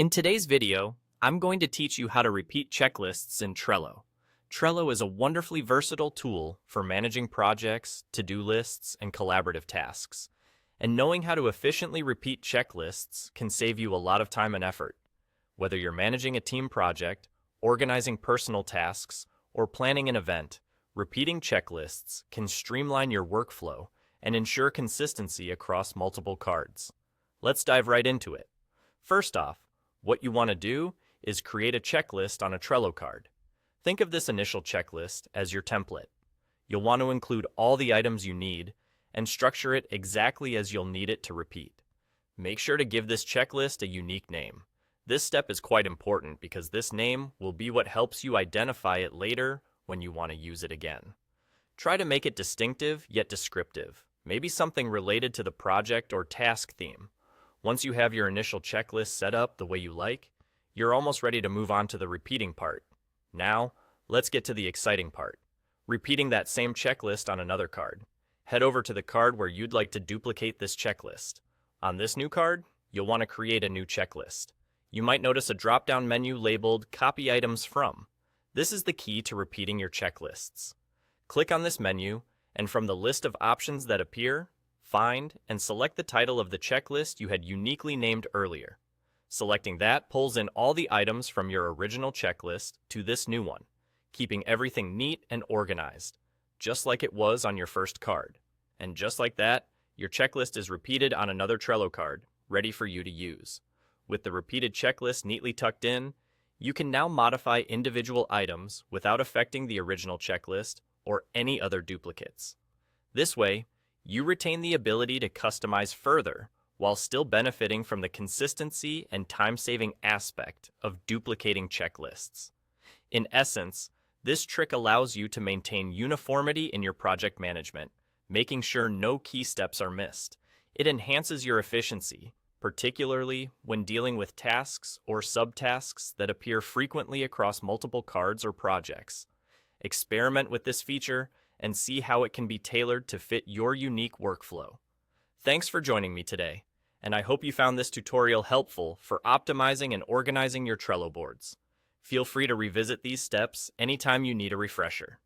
In today's video, I'm going to teach you how to repeat checklists in Trello. Trello is a wonderfully versatile tool for managing projects, to-do lists, and collaborative tasks. And knowing how to efficiently repeat checklists can save you a lot of time and effort. Whether you're managing a team project, organizing personal tasks, or planning an event, repeating checklists can streamline your workflow and ensure consistency across multiple cards. Let's dive right into it. First off, what you want to do is create a checklist on a Trello card. Think of this initial checklist as your template. You'll want to include all the items you need and structure it exactly as you'll need it to repeat. Make sure to give this checklist a unique name. This step is quite important because this name will be what helps you identify it later when you want to use it again. Try to make it distinctive yet descriptive, maybe something related to the project or task theme. Once you have your initial checklist set up the way you like, you're almost ready to move on to the repeating part. Now, let's get to the exciting part. Repeating that same checklist on another card. Head over to the card where you'd like to duplicate this checklist. On this new card, you'll want to create a new checklist. You might notice a drop-down menu labeled Copy Items From. This is the key to repeating your checklists. Click on this menu, and from the list of options that appear, find and select the title of the checklist you had uniquely named earlier. Selecting that pulls in all the items from your original checklist to this new one, keeping everything neat and organized, just like it was on your first card. And just like that, your checklist is repeated on another Trello card, ready for you to use. With the repeated checklist neatly tucked in, you can now modify individual items without affecting the original checklist or any other duplicates. This way, you retain the ability to customize further while still benefiting from the consistency and time-saving aspect of duplicating checklists. In essence, this trick allows you to maintain uniformity in your project management, making sure no key steps are missed. It enhances your efficiency, particularly when dealing with tasks or subtasks that appear frequently across multiple cards or projects. Experiment with this feature and see how it can be tailored to fit your unique workflow. Thanks for joining me today, and I hope you found this tutorial helpful for optimizing and organizing your Trello boards. Feel free to revisit these steps anytime you need a refresher.